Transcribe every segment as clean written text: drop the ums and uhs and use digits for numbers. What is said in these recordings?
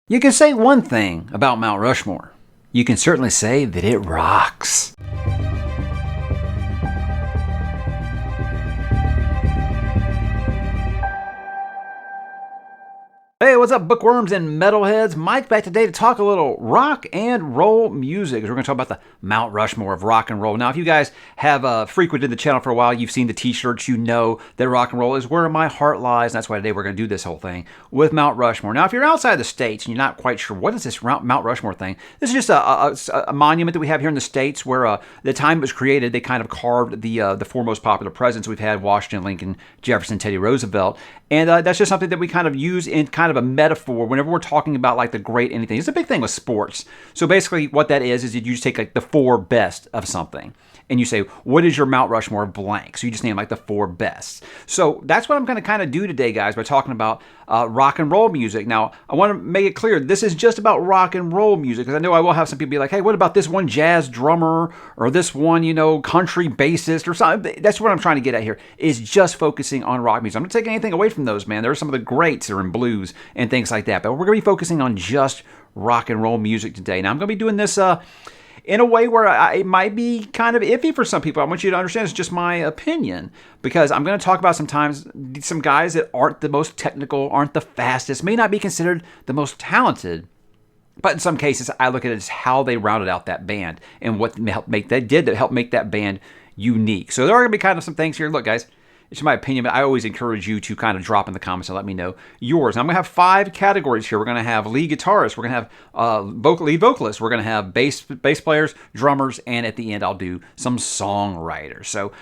You can say one thing about Mount Rushmore. You can certainly say that it rocks. Hey, what's up, bookworms and metalheads? Mike back today to talk a little rock and roll music. We're going to talk about the Mount Rushmore of rock and roll. Now, if you guys have frequented the channel for a while, you've seen the t-shirts, you know that rock and roll is where my heart lies. And that's why today we're going to do this whole thing with Mount Rushmore. Now, if you're outside the States and you're not quite sure, what is this Mount Rushmore thing? This is just a monument that we have here in the States where the time it was created, they kind of carved the four most popular presidents we've had: Washington, Lincoln, Jefferson, Teddy Roosevelt. And that's just something that we kind of use in kind of a metaphor whenever we're talking about like the great anything. It's a big thing with sports. So basically what that is you just take like the four best of something. And you say, what is your Mount Rushmore of blank? So you just name like the four best. So that's what I'm going to kind of do today, guys, by talking about rock and roll music. Now, I want to make it clear, this is just about rock and roll music, because I know I will have some people be like, hey, what about this one jazz drummer or this one, country bassist or something? That's what I'm trying to get at here, is just focusing on rock music. I'm not taking anything away from those, man. There are some of the greats that are in blues and things like that, but we're going to be focusing on just rock and roll music today. Now, I'm going to be doing this in a way where it might be kind of iffy for some people. I want you to understand it's just my opinion, because I'm going to talk about sometimes some guys that aren't the most technical, aren't the fastest, may not be considered the most talented, but in some cases I look at it as how they rounded out that band and what helped make that band unique. So there are going to be kind of some things here. Look, guys, it's my opinion, but I always encourage you to kind of drop in the comments and let me know yours. Now, I'm going to have 5 categories here. We're going to have lead guitarists. We're going to have lead vocalists. We're going to have bass players, drummers, and at the end, I'll do some songwriters. So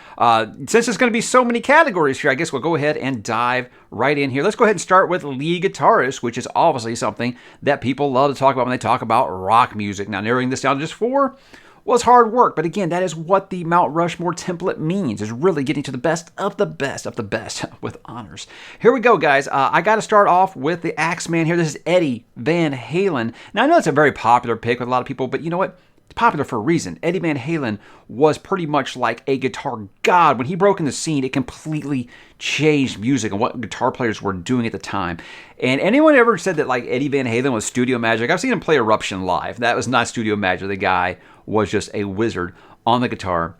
since there's going to be so many categories here, I guess we'll go ahead and dive right in here. Let's go ahead and start with lead guitarist, which is obviously something that people love to talk about when they talk about rock music. Now, narrowing this down to just 4 was hard work, but again, that is what the Mount Rushmore template means, is really getting to the best of the best of the best with honors. Here we go, guys. I got to start off with the Axeman here. This is Eddie Van Halen. Now, I know it's a very popular pick with a lot of people, but you know what? It's popular for a reason. Eddie Van Halen was pretty much like a guitar god. When he broke in the scene, it completely changed music and what guitar players were doing at the time. And anyone ever said that like Eddie Van Halen was studio magic? I've seen him play Eruption live. That was not studio magic. The guy was just a wizard on the guitar.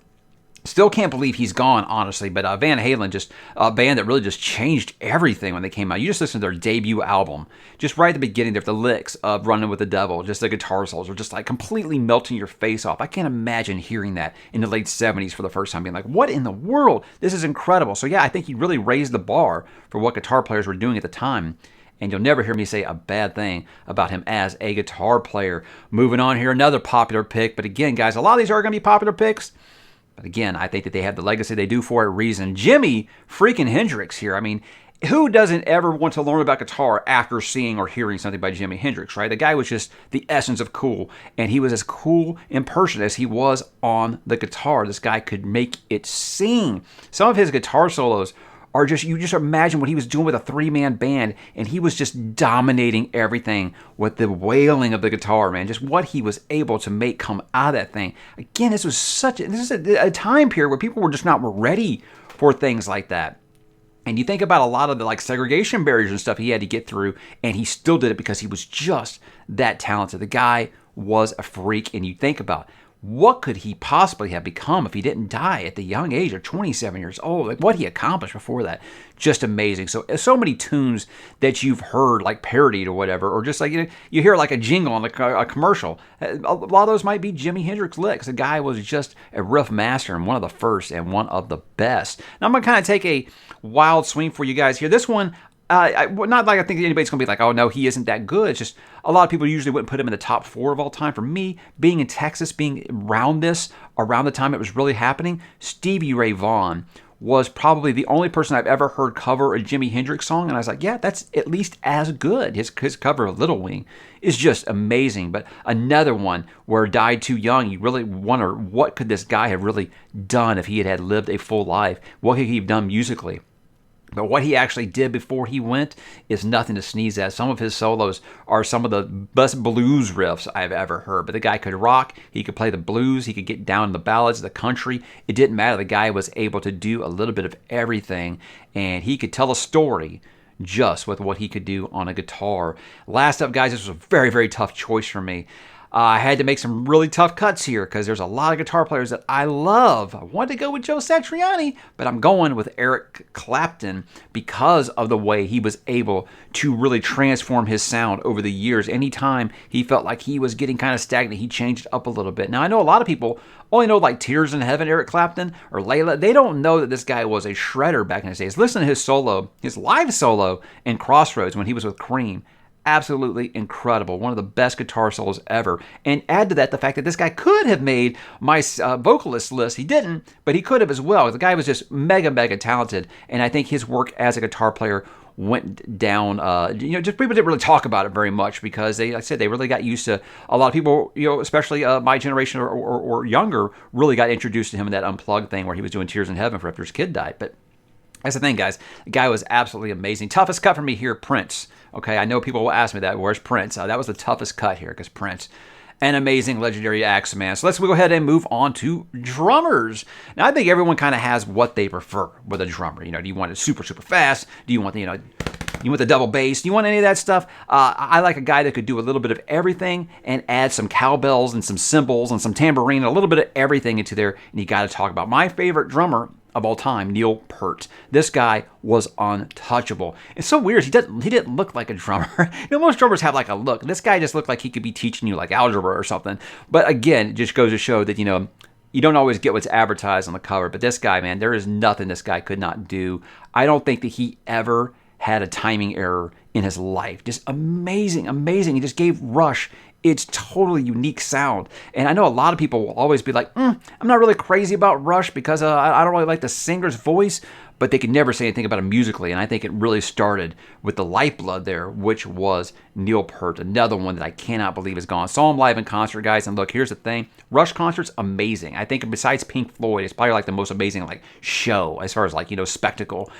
Still can't believe he's gone, honestly, but Van Halen, just a band that really just changed everything when they came out. You just listen to their debut album, just right at the beginning there, the licks of Running with the Devil, just the guitar solos are just like completely melting your face off. I can't imagine hearing that in the late 70s for the first time, being like, what in the world? This is incredible. So yeah, I think he really raised the bar for what guitar players were doing at the time. And you'll never hear me say a bad thing about him as a guitar player. Moving on here, another popular pick. But again, guys, a lot of these are going to be popular picks. But again, I think that they have the legacy they do for a reason. Jimi freaking Hendrix here. I mean, who doesn't ever want to learn about guitar after seeing or hearing something by Jimi Hendrix, right? The guy was just the essence of cool. And he was as cool in person as he was on the guitar. This guy could make it sing. Some of his guitar solos are just, you just imagine what he was doing with a 3-man band, and he was just dominating everything with the wailing of the guitar, man. Just what he was able to make come out of that thing. Again, this is a time period where people were just not ready for things like that. And you think about a lot of the like segregation barriers and stuff he had to get through, and he still did it because he was just that talented. The guy was a freak, and you think about what could he possibly have become if he didn't die at the young age of 27 years old? Like what he accomplished before that, just amazing. So many tunes that you've heard like parodied or whatever, or just like, you hear like a jingle on a commercial. A lot of those might be Jimi Hendrix licks. The guy was just a riff master and one of the first and one of the best. Now I'm going to kind of take a wild swing for you guys here. This one, not like I think anybody's going to be like, oh, no, he isn't that good. It's just a lot of people usually wouldn't put him in the top 4 of all time. For me, being in Texas, being around the time it was really happening, Stevie Ray Vaughan was probably the only person I've ever heard cover a Jimi Hendrix song. And I was like, yeah, that's at least as good. His cover of Little Wing is just amazing. But another one where Died Too Young, you really wonder, what could this guy have really done if he had lived a full life? What could he have done musically? But what he actually did before he went is nothing to sneeze at. Some of his solos are some of the best blues riffs I've ever heard. But the guy could rock, he could play the blues, he could get down in the ballads, the country. It didn't matter. The guy was able to do a little bit of everything, and he could tell a story just with what he could do on a guitar. Last up, guys, this was a very, very tough choice for me. I had to make some really tough cuts here because there's a lot of guitar players that I love. I wanted to go with Joe Satriani, but I'm going with Eric Clapton because of the way he was able to really transform his sound over the years. Anytime he felt like he was getting kind of stagnant, he changed up a little bit. Now, I know a lot of people only know like Tears in Heaven, Eric Clapton, or Layla. They don't know that this guy was a shredder back in his days. Listen to his solo, his live solo in Crossroads when he was with Cream. Absolutely incredible. One of the best guitar solos ever. And add to that the fact that this guy could have made my vocalist list. He didn't, but he could have as well. The guy was just mega, mega talented. And I think his work as a guitar player went down. Just people didn't really talk about it very much because like I said, they really got used to a lot of people, especially my generation or younger, really got introduced to him in that Unplugged thing where he was doing Tears in Heaven for after his kid died. But that's the thing, guys. The guy was absolutely amazing. Toughest cut for me here, Prince. Okay, I know people will ask me that. Where's Prince? That was the toughest cut here because Prince, an amazing, legendary axe man. So let's go ahead and move on to drummers. Now, I think everyone kind of has what they prefer with a drummer. Do you want it super, super fast? Do you want you want the double bass? Do you want any of that stuff? I like a guy that could do a little bit of everything and add some cowbells and some cymbals and some tambourine, a little bit of everything into there. And you got to talk about my favorite drummer of all time, Neil Peart. This guy was untouchable. It's so weird. He didn't look like a drummer. Most drummers have like a look. This guy just looked like he could be teaching you like algebra or something. But again, it just goes to show that, you don't always get what's advertised on the cover. But this guy, man, there is nothing this guy could not do. I don't think that he ever had a timing error in his life. Just amazing, amazing. He just gave Rush its totally unique sound. And I know a lot of people will always be like, I'm not really crazy about Rush because I don't really like the singer's voice, but they could never say anything about him musically. And I think it really started with the lifeblood there, which was Neil Peart, another one that I cannot believe is gone. Saw him live in concert, guys, and look, here's the thing. Rush concert's amazing. I think besides Pink Floyd, it's probably like the most amazing show as far as spectacle.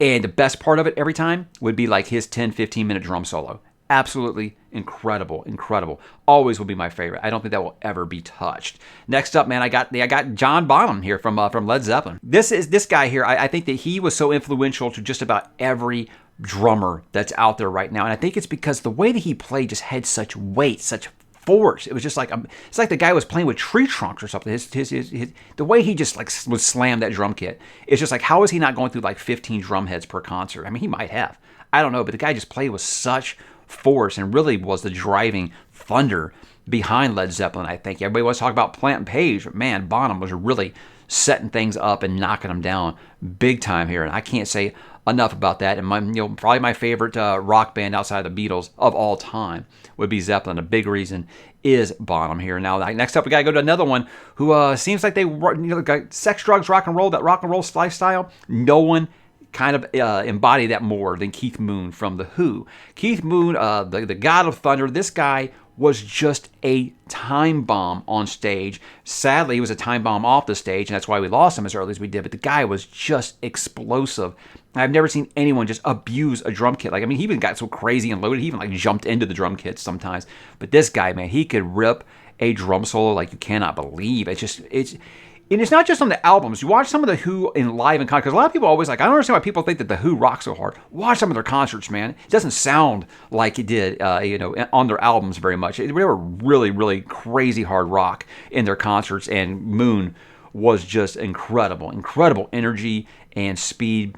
And the best part of it every time would be like his 10, 15-minute drum solo. Absolutely incredible, incredible. Always will be my favorite. I don't think that will ever be touched. Next up, man, I got John Bonham here from Led Zeppelin. This guy here. I think that he was so influential to just about every drummer that's out there right now, and I think it's because the way that he played just had such weight, such force. It was just like it's like the guy was playing with tree trunks or something. The way he just would slam that drum kit. It's just like, how is he not going through 15 drum heads per concert? I mean, he might have. I don't know, but the guy just played with such force and really was the driving thunder behind Led Zeppelin, I think. Everybody wants to talk about Plant and Page, but man, Bonham was really setting things up and knocking them down big time here, and I can't say enough about that. And probably my favorite rock band outside of the Beatles of all time would be Zeppelin. A big reason is Bonham here. Now, next up, we got to go to another one who seems like they got sex, drugs, rock and roll, that rock and roll lifestyle. No one kind of embody that more than Keith Moon from The Who. Keith Moon, the God of Thunder, this guy was just a time bomb on stage. Sadly, he was a time bomb off the stage, and that's why we lost him as early as we did, but the guy was just explosive. I've never seen anyone just abuse a drum kit. He even got so crazy and loaded, he even jumped into the drum kits sometimes. But this guy, man, he could rip a drum solo like you cannot believe. And it's not just on the albums. You watch some of the Who in live and concert, because a lot of people always I don't understand why people think that the Who rock so hard. Watch some of their concerts, man. It doesn't sound like it did, on their albums very much. They were really, really crazy hard rock in their concerts, and Moon was just incredible. Incredible energy and speed.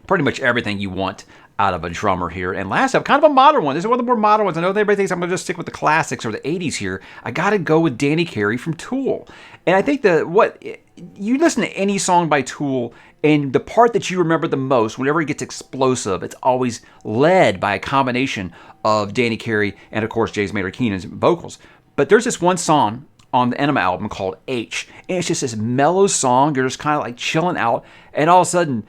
Pretty much everything you want out of a drummer here. And last up, kind of a modern one. This is one of the more modern ones. I know everybody thinks I'm going to just stick with the classics or the 80s here. I got to go with Danny Carey from Tool. And I think you listen to any song by Tool, and the part that you remember the most, whenever it gets explosive, it's always led by a combination of Danny Carey and, of course, James Maynard Keenan's vocals. But there's this one song on the Enema album called H, and it's just this mellow song. You're just kind of chilling out, and all of a sudden,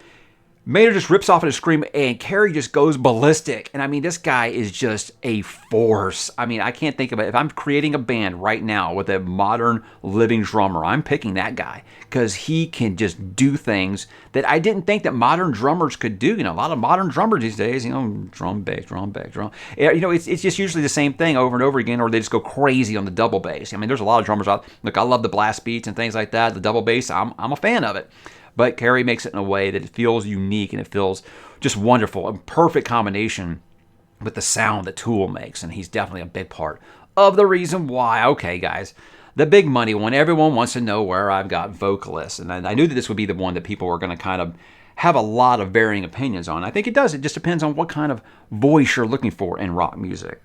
Maynard just rips off in a scream, and Carey just goes ballistic. And I mean, this guy is just a force. I mean, I can't think of it. If I'm creating a band right now with a modern living drummer, I'm picking that guy because he can just do things that I didn't think that modern drummers could do. A lot of modern drummers these days, drum, bass, drum, bass, drum. It's just usually the same thing over and over again, or they just go crazy on the double bass. I mean, there's a lot of drummers out. Look, I love the blast beats and things like that. The double bass, I'm a fan of it. but Carey makes it in a way that it feels unique and it feels just wonderful. A perfect combination with the sound that Tool makes, and he's definitely a big part of the reason why. Okay, guys, the big money one. Everyone wants to know where I've got Vocalists, and I knew that this would be the one that people were going to kind of have a lot of varying opinions on. I think it does. It just depends on what kind of voice you're looking for in rock music.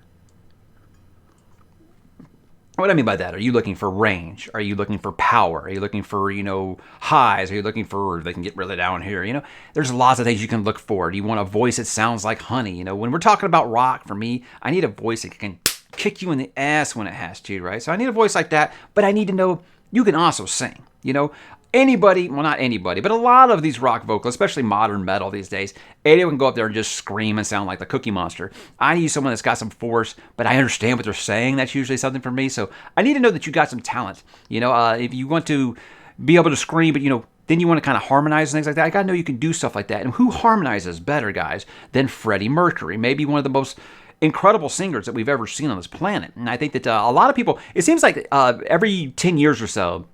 What I mean by that, are you looking for range? Are you looking for power? Are you looking for, highs? Are you looking for, they can get really down here? There's lots of things you can look for. Do you want a voice that sounds like honey? When we're talking about rock, for me, I need a voice that can kick you in the ass when it has to, right? So I need a voice like that, but I need to know you can also sing, Anybody, well, not anybody, but a lot of these rock vocalists, especially modern metal these days, anyone can go up there and just scream and sound like the Cookie Monster. I need someone that's got some force, but I understand what they're saying. That's usually something for me. So I need to know that you got some talent. If you want to be able to scream, but then you want to kind of harmonize and things like that. I got to know you can do stuff like that. And who harmonizes better, guys, than Freddie Mercury? Maybe one of the most incredible singers that we've ever seen on this planet. And I think that a lot of people, it seems like every 10 years or so,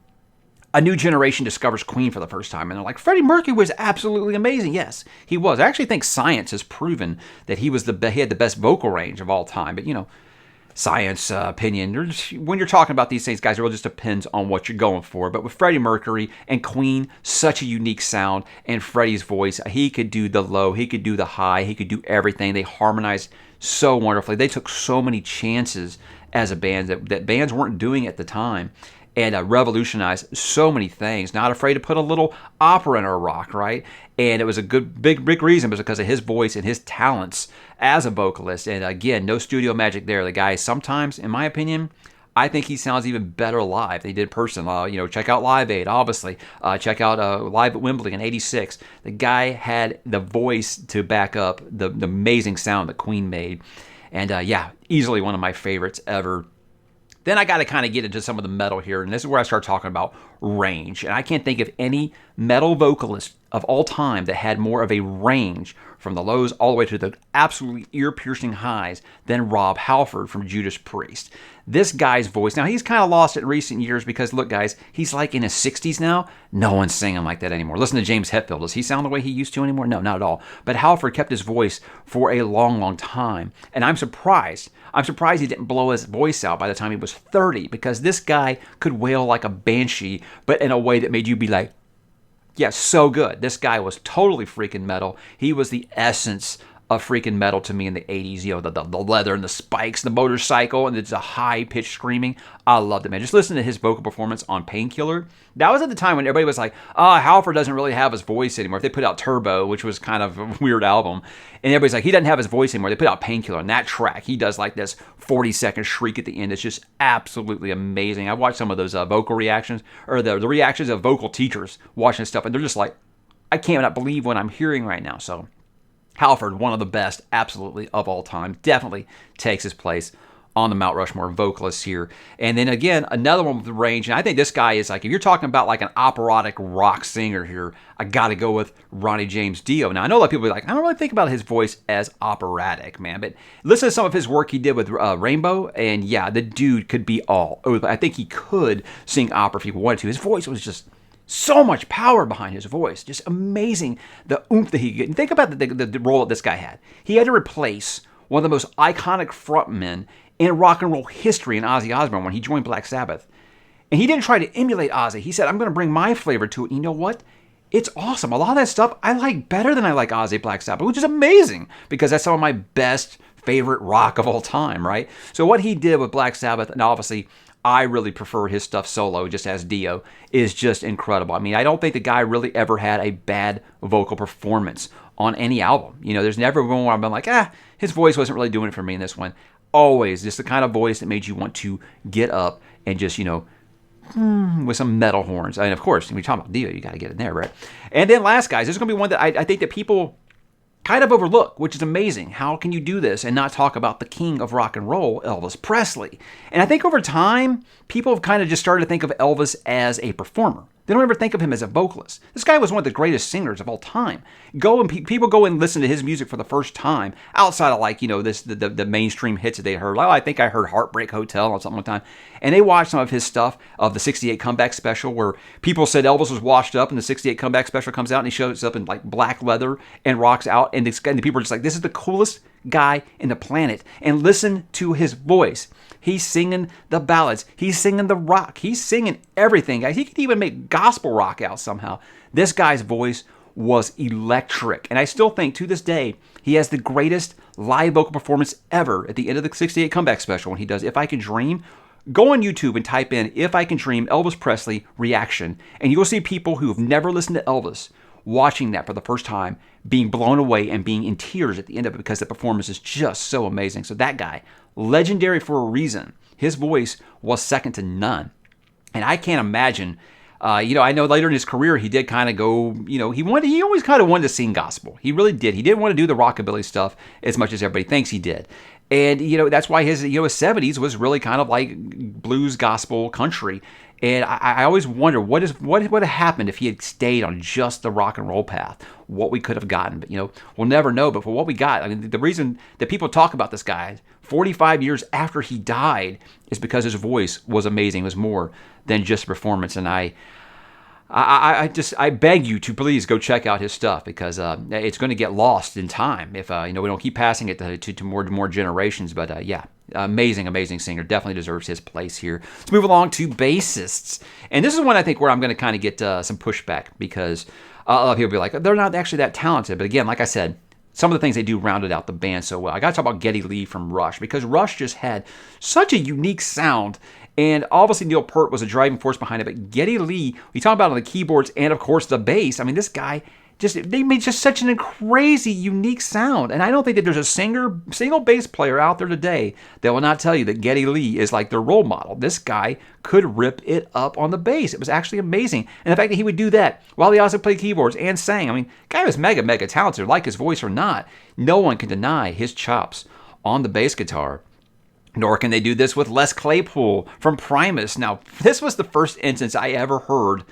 a new generation discovers Queen for the first time, and they're like, Freddie Mercury was absolutely amazing. Yes, he was. I actually think science has proven that he had the best vocal range of all time. But, science opinion, when you're talking about these things, guys, it really just depends on what you're going for. But with Freddie Mercury and Queen, such a unique sound, and Freddie's voice, he could do the low, he could do the high, he could do everything. They harmonized so wonderfully. They took so many chances as a band that bands weren't doing at the time, and revolutionized so many things. Not afraid to put a little opera in our rock, right? And it was a big reason was because of his voice and his talents as a vocalist. And again, no studio magic there. The guy sometimes, in my opinion, I think he sounds even better live than he did in person. Check out Live Aid, obviously. Check out Live at Wembley in '86. The guy had the voice to back up the amazing sound that Queen made. And easily one of my favorites ever. Then I got to kind of get into some of the metal here, and this is where I start talking about range. And I can't think of any metal vocalist of all time that had more of a range from the lows all the way to the absolutely ear-piercing highs than Rob Halford from Judas Priest. This guy's voice, now he's kind of lost it in recent years because, look guys, he's like in his 60s now. No one's singing like that anymore. Listen to James Hetfield. Does he sound the way he used to anymore? No, not at all. But Halford kept his voice for a long, long time. And I'm surprised he didn't blow his voice out by the time he was 30, because this guy could wail like a banshee, but in a way that made you be like, yeah, so good. This guy was totally freaking metal. He was the essence of freaking metal to me in the 80s. The leather and the spikes, the motorcycle, and it's a high-pitched screaming. I loved it, man. Just listen to his vocal performance on Painkiller. That was at the time when everybody was like, Halford doesn't really have his voice anymore. If they put out Turbo, which was kind of a weird album, and everybody's like, he doesn't have his voice anymore. They put out Painkiller, and that track, he does like this 40-second shriek at the end. It's just absolutely amazing. I watched some of those vocal reactions, or the reactions of vocal teachers watching this stuff, and they're just like, I cannot believe what I'm hearing right now. So Halford, one of the best, absolutely, of all time, definitely takes his place on the Mount Rushmore vocalists here. And then again, another one with the range, and I think this guy is like, if you're talking about like an operatic rock singer here, I got to go with Ronnie James Dio. Now, I know a lot of people are like, I don't really think about his voice as operatic, man, but listen to some of his work he did with Rainbow, and yeah, the dude could be all over. I think he could sing opera if he wanted to. His voice was just so much power behind his voice. Just amazing, the oomph that he could get. And think about the role that this guy had. He had to replace one of the most iconic frontmen in rock and roll history in Ozzy Osbourne when he joined Black Sabbath. And he didn't try to emulate Ozzy. He said, I'm going to bring my flavor to it. And you know what? It's awesome. A lot of that stuff I like better than I like Ozzy Black Sabbath, which is amazing because that's some of my best favorite rock of all time, right? So what he did with Black Sabbath, and obviously I really prefer his stuff solo, just as Dio, is just incredible. I mean, I don't think the guy really ever had a bad vocal performance on any album. There's never one where I've been like, his voice wasn't really doing it for me in this one. Always just the kind of voice that made you want to get up and just, with some metal horns. And of course, when we talk about Dio, you got to get in there, right? And then last, guys, this is going to be one that I think that people kind of overlook, which is amazing. How can you do this and not talk about the king of rock and roll, Elvis Presley? And I think over time, people have kind of just started to think of Elvis as a performer. They don't ever think of him as a vocalist. This guy was one of the greatest singers of all time. People go and listen to his music for the first time outside of the mainstream hits that they heard. I think I heard Heartbreak Hotel or something one time, and they watched some of his stuff of the '68 comeback special where people said Elvis was washed up, and the '68 comeback special comes out and he shows up in like black leather and rocks out, and the people are just like, this is the coolest guy in the planet. And listen to his voice. He's singing the ballads. He's singing the rock. He's singing everything, guys. He could even make gospel rock out somehow. This guy's voice was electric. And I still think to this day, he has the greatest live vocal performance ever at the end of the '68 comeback special when he does If I Can Dream. Go on YouTube and type in If I Can Dream Elvis Presley reaction. And you'll see people who have never listened to Elvis watching that for the first time, being blown away and being in tears at the end of it because the performance is just so amazing. So that guy, legendary for a reason. His voice was second to none. And I can't imagine, I know later in his career he did kind of go, he always kind of wanted to sing gospel. He really did. He didn't want to do the rockabilly stuff as much as everybody thinks he did. And, that's why his 70s was really kind of like blues, gospel, country. And I always wonder what would have happened if he had stayed on just the rock and roll path, what we could have gotten. But, we'll never know. But for what we got, I mean, the reason that people talk about this guy 45 years after he died is because his voice was amazing. It was more than just performance. And I beg you to please go check out his stuff because it's going to get lost in time if we don't keep passing it to more generations. But amazing singer, definitely deserves his place here. Let's move along to bassists, and this is one I think where I'm going to kind of get some pushback because a lot of people will be like, they're not actually that talented. But again, like I said, some of the things they do rounded out the band so well. I got to talk about Geddy Lee from Rush because Rush just had such a unique sound. And obviously Neil Peart was a driving force behind it. But Geddy Lee, we talk about on the keyboards and, of course, the bass. I mean, this guy, they made just such a crazy, unique sound. And I don't think that there's a single bass player out there today that will not tell you that Geddy Lee is like their role model. This guy could rip it up on the bass. It was actually amazing. And the fact that he would do that while he also played keyboards and sang. I mean, the guy was mega talented, like his voice or not. No one can deny his chops on the bass guitar. Nor can they do this with Les Claypool from Primus. Now, this was the first instance I ever heard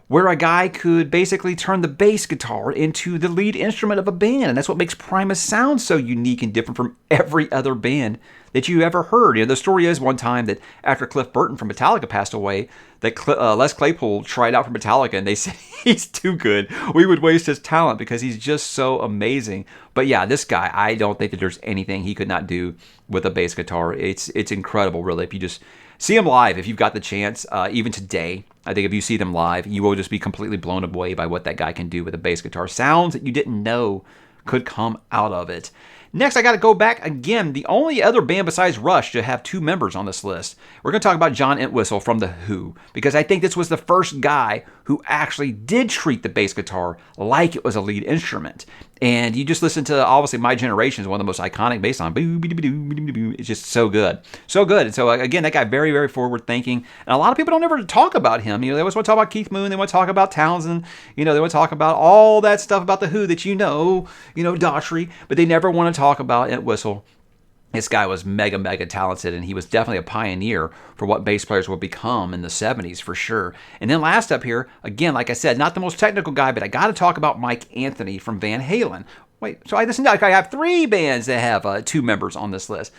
where a guy could basically turn the bass guitar into the lead instrument of a band. And that's what makes Primus sound so unique and different from every other band that you ever heard. The story is one time that after Cliff Burton from Metallica passed away, that Les Claypool tried out for Metallica, and they said he's too good. We would waste his talent because he's just so amazing. But yeah, this guy, I don't think that there's anything he could not do with a bass guitar. It's incredible, really. If you just see him live, if you've got the chance, even today, I think if you see them live, you will just be completely blown away by what that guy can do with a bass guitar. Sounds that you didn't know could come out of it. Next, I got to go back again. The only other band besides Rush to have two members on this list. We're going to talk about John Entwistle from The Who, because I think this was the first guy who actually did treat the bass guitar like it was a lead instrument. And you just listen to, obviously, My Generation is one of the most iconic bass lines. It's just so good. So good. And so, again, that guy, very, very forward-thinking. And a lot of people don't ever talk about him. They always want to talk about Keith Moon. They want to talk about Townsend. They want to talk about all that stuff about The Who that Daughtry. But they never want to talk about Entwistle. This guy was mega talented, and he was definitely a pioneer for what bass players would become in the 70s for sure. And then last up here, again, like I said, not the most technical guy, but I got to talk about Mike Anthony from Van Halen. Wait, so I have three bands that have two members on this list.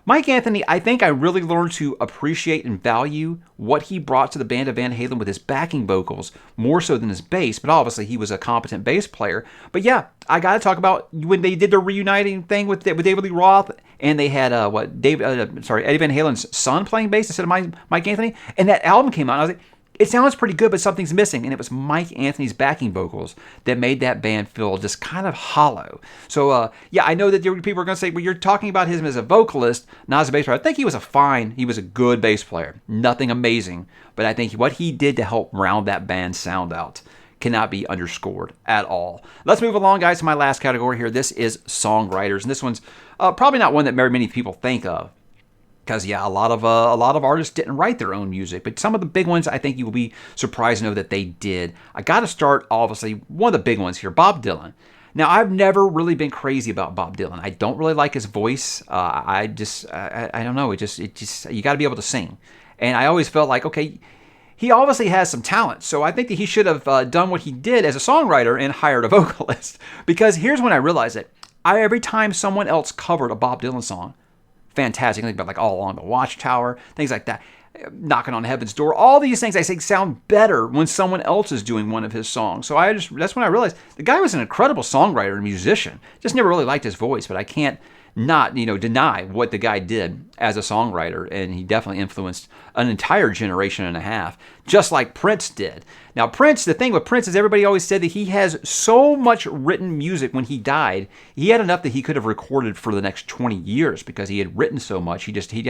Mike Anthony, I think I really learned to appreciate and value what he brought to the band of Van Halen with his backing vocals, more so than his bass, but obviously he was a competent bass player. But yeah, I got to talk about when they did the reuniting thing with David Lee Roth, and they had Eddie Van Halen's son playing bass instead of Mike Anthony, and that album came out, and I was like, it sounds pretty good, but something's missing. And it was Mike Anthony's backing vocals that made that band feel just kind of hollow. So, I know that people are going to say, well, you're talking about him as a vocalist, not as a bass player. I think he was a good bass player. Nothing amazing. But I think what he did to help round that band's sound out cannot be underscored at all. Let's move along, guys, to my last category here. This is songwriters. And this one's probably not one that very many people think of. Because, a lot of artists didn't write their own music. But some of the big ones, I think you will be surprised to know that they did. I got to start, obviously, one of the big ones here, Bob Dylan. Now, I've never really been crazy about Bob Dylan. I don't really like his voice. I don't know. It just you got to be able to sing. And I always felt like, okay, he obviously has some talent. So I think that he should have done what he did as a songwriter and hired a vocalist. Because here's when I realized it. Every time someone else covered a Bob Dylan song, fantastic, think about like All Along the Watchtower, things like that, Knocking on Heaven's Door, all these things I think sound better when someone else is doing one of his songs. So that's when I realized the guy was an incredible songwriter and musician. Just never really liked his voice, but I can't not deny what the guy did as a songwriter, and he definitely influenced an entire generation and a half, just like Prince did. Now Prince, the thing with Prince is everybody always said that he has so much written music. When he died, he had enough that he could have recorded for the next 20 years because he had written so much. He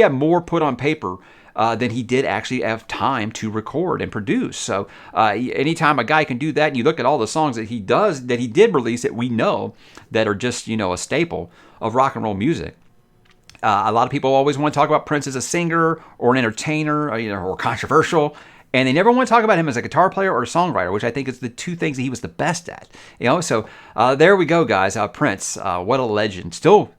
had more put on paper than he did actually have time to record and produce. So anytime a guy can do that, and you look at all the songs that he did release that we know that are just a staple of rock and roll music. A lot of people always want to talk about Prince as a singer or an entertainer, or controversial, and they never want to talk about him as a guitar player or a songwriter, which I think is the two things that he was the best at. So there we go, guys. Prince, what a legend. Still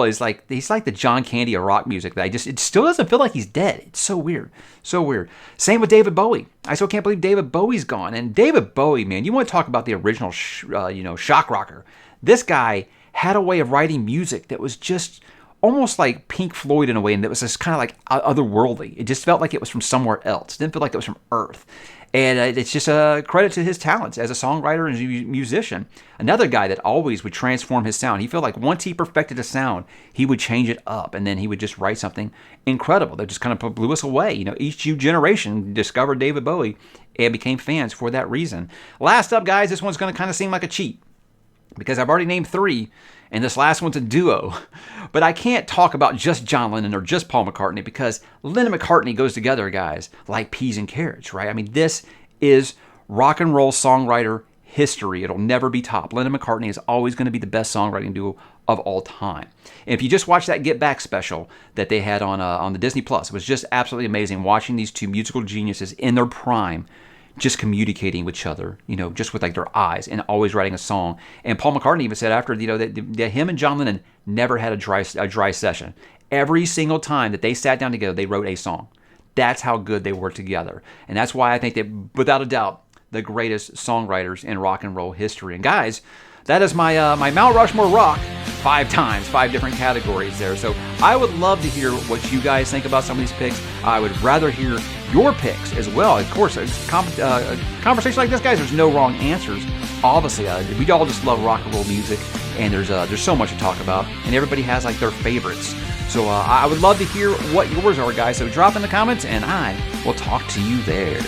is like, he's like the John Candy of rock music. It still doesn't feel like he's dead. It's so weird, so weird. Same with David Bowie. I still can't believe David Bowie's gone. And David Bowie, man, you want to talk about the original, shock rocker? This guy had a way of writing music that was just almost like Pink Floyd in a way, and that was just kind of like otherworldly. It just felt like it was from somewhere else. It didn't feel like it was from Earth. And it's just a credit to his talents as a songwriter and a musician. Another guy that always would transform his sound. He felt like once he perfected a sound, he would change it up, and then he would just write something incredible that just kind of blew us away. Each new generation discovered David Bowie and became fans for that reason. Last up, guys, this one's going to kind of seem like a cheat, because I've already named 3, and this last one's a duo. But I can't talk about just John Lennon or just Paul McCartney, because Lennon and McCartney goes together, guys, like peas and carrots, right? I mean, this is rock and roll songwriter history. It'll never be topped. Lennon and McCartney is always going to be the best songwriting duo of all time. And if you just watch that Get Back special that they had on the Disney Plus, it was just absolutely amazing watching these two musical geniuses in their prime just communicating with each other, just with like their eyes, and always writing a song. And Paul McCartney even said after, that him and John Lennon never had a dry session. Every single time that they sat down together, they wrote a song. That's how good they were together. And that's why I think that, without a doubt, the greatest songwriters in rock and roll history. And guys, that is my my Mount Rushmore rock 5 times, 5 different categories there. So I would love to hear what you guys think about some of these picks. I would rather hear your picks as well. Of course, a conversation like this, guys, there's no wrong answers. Obviously, we all just love rock and roll music, and there's so much to talk about, and everybody has like their favorites. So I would love to hear what yours are, guys. So drop in the comments, and I will talk to you there.